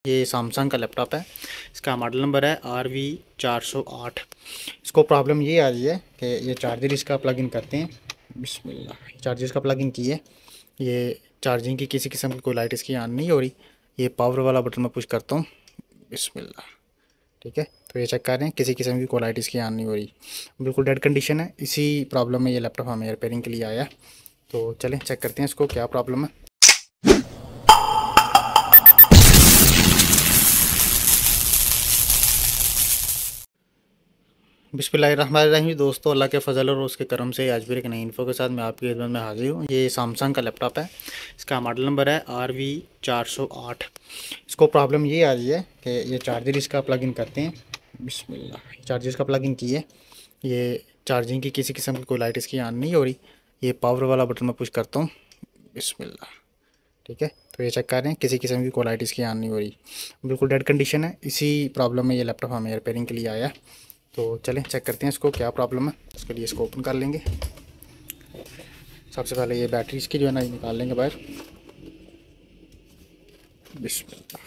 ये सैमसंग का लैपटॉप है। इसका मॉडल नंबर है RV408। इसको प्रॉब्लम ये आ रही है कि ये चार्जर इसका प्लग इन करते हैं, बिस्मिल्लाह, चार्जर इसका प्लग इन किए, ये चार्जिंग की किसी किस्म की कोई लाइट इसकी ऑन नहीं हो रही। ये पावर वाला बटन मैं पुश करता हूँ, बिस्मिल्लाह, ठीक है। तो ये चेक कर रहे हैं, किसी किस्म की कोई लाइट इसकी ऑन नहीं हो रही, बिल्कुल डेड कंडीशन है। इसी प्रॉब्लम में ये लैपटॉप हमें रिपेयरिंग के लिए आया। तो चलें चेक करते हैं इसको क्या प्रॉब्लम है। बिस्मिल्लाहिर्रहमानिर्रहीम। दोस्तों, अल्लाह के फ़ज़ल और उसके करम से आज फिर एक नई इन्फो के साथ मैं आपकी खिदमत में हाजिर हूँ। ये सैमसंग का लैपटॉप है। इसका मॉडल नंबर है RV408। इसको प्रॉब्लम ये आ रही है कि ये चार्जर इसका प्लग इन करते हैं, बिस्मिल्लाह, चार्जर इसका प्लग इन किए, ये चार्जिंग की किसी किस्म की कोई लाइट इसकी ऑन नहीं हो रही। ये पावर वाला बटन मैं पुश करता हूँ, बिस्मिल्लाह, ठीक है। तो ये चेक कर रहे हैं, किसी किस्म की कोई लाइट इसकी ऑन नहीं हो रही, बिल्कुल डेड कंडीशन है। इसी प्रॉब्लम में ये लैपटॉप हमें रिपेयरिंग के लिए आया। तो चलें चेक करते हैं इसको क्या प्रॉब्लम है। उसके लिए इसको ओपन कर लेंगे। सबसे पहले ये बैटरी इसकी जो है ना निकाल लेंगे बाहर, बिस्मिल्लाह,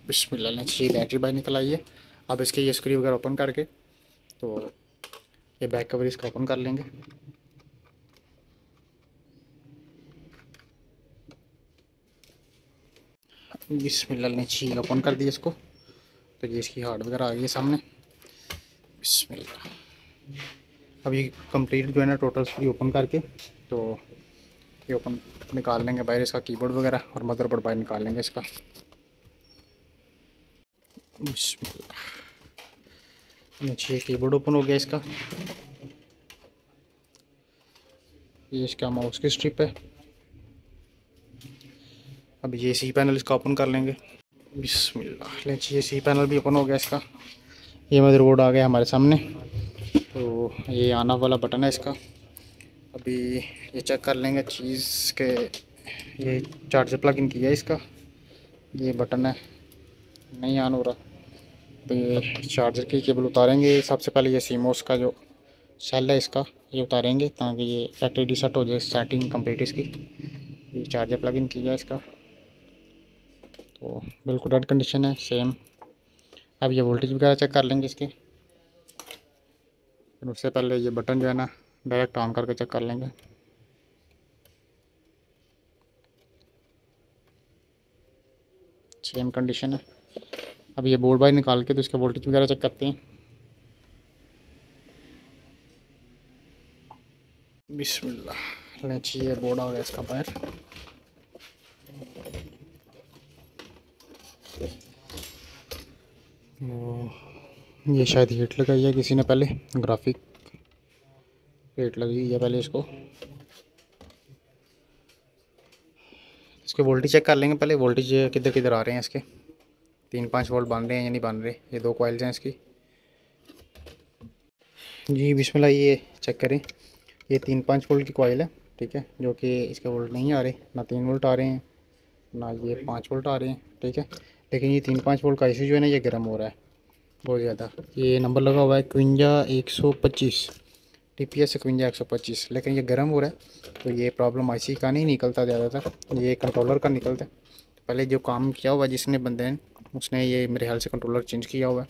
बिस्मिल्लाह ने अच्छी बैटरी बाहर निकल आई है। अब इसके ये स्क्रू वगैरह ओपन करके तो ये बैक कवर इसका ओपन कर लेंगे। बिस्मिल्लाह ने अच्छी ओपन कर दिया इसको। तो ये इसकी हार्ड वगैरह आ गई है सामने, बिस्मिल्लाह। अब ये कंप्लीट जो है ना टोटल स्क्रू ओपन करके तो ये ओपन निकाल लेंगे बाहर, इसका कीबोर्ड वगैरह और मदरबोर्ड बाहर निकाल लेंगे इसका, बिस्मिल्लाह। नीचे कीबोर्ड ओपन हो गया इसका। ये इसका माउस की स्ट्रिप है। अब ये सी पैनल इसका ओपन कर लेंगे, बिस्मिल्लाह। लीजिए सी पैनल भी ओपन हो गया इसका। ये मदरबोर्ड आ गया हमारे सामने। तो ये ऑन ऑफ वाला बटन है इसका। अभी ये चेक कर लेंगे चीज़ के, ये चार्जर प्लग इन किया है इसका, ये बटन है नहीं ऑन हो रहा। तो ये चार्जर की केबल उतारेंगे। सबसे पहले ये सीमोस का जो सेल है इसका ये उतारेंगे ताकि ये फैक्ट्री रीसेट हो जाए, सेटिंग कंप्लीट इसकी। ये चार्जर प्लग इन किया है इसका, तो बिल्कुल डेड कंडीशन है सेम। अब ये वोल्टेज वगैरह चेक कर लेंगे इसके। फिर उससे पहले ये बटन जो है ना डायरेक्ट ऑन करके चेक कर लेंगे। सेम कंडीशन है। अब ये बोर्ड बाहर निकाल के तो इसका वोल्टेज वगैरह चेक करते हैं, बिस्मिल्लाह। लीजिए ये बोर्ड आ गया इसका बाहर। ये शायद हीट लगाई है किसी ने पहले, ग्राफिक हीट लगी है पहले इसको। इसके वोल्टेज चेक कर लेंगे पहले, वोल्टेज किधर किधर आ रहे हैं इसके। 3-5 वोल्ट बन रहे हैं या नहीं बन रहे। ये 2 कॉइल्स हैं इसकी जी, बिस्मिल्लाह। ये चेक करें, ये 3-5 वोल्ट की कॉइल है, ठीक है, जो कि इसके वोल्ट नहीं आ रहे, ना 3 वोल्ट आ रहे हैं ना ये 5 वोल्ट आ रहे हैं, ठीक है। लेकिन ये 3-5 वोल्ट का इशू जो है ना ये गर्म हो रहा है बहुत ज़्यादा। ये नंबर लगा हुआ है 51-125, TPS 51-125, लेकिन ये गर्म हो रहा है। तो ये प्रॉब्लम IC का नहीं निकलता ज़्यादातर, ये कंट्रोलर का निकलता है। पहले जो काम किया हुआ जिसने बंदे ने, उसने ये मेरे ख्याल से कंट्रोलर चेंज किया हुआ है।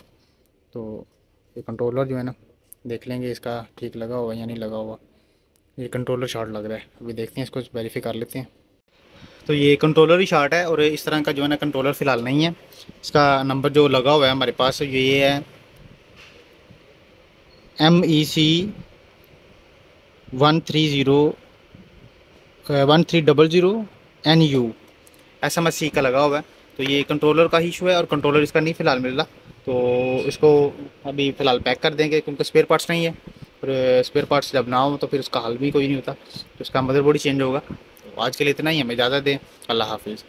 तो ये कंट्रोलर जो है ना देख लेंगे इसका ठीक लगा हुआ या नहीं लगा हुआ। ये कंट्रोलर शॉर्ट लग रहा है, अभी देखते हैं, इसको वेरीफाई कर लेते हैं। तो ये कंट्रोलर ही शॉर्ट है और इस तरह का जो है ना कंट्रोलर फ़िलहाल नहीं है। इसका नंबर जो लगा हुआ है हमारे पास ये है MEC 1300NU, SMSC का लगा हुआ है। तो ये कंट्रोलर का ही इशू है और कंट्रोलर इसका नहीं फ़िलहाल मिल रहा। तो इसको अभी फ़िलहाल पैक कर देंगे क्योंकि स्पेयर पार्ट्स नहीं है, और स्पेयर पार्ट्स जब ना हो तो फिर उसका हल भी कोई नहीं होता। तो इसका मदरबोर्ड ही चेंज होगा। तो आज के लिए इतना ही, हमें इजाज़त दें। अल्लाह हाफिज़।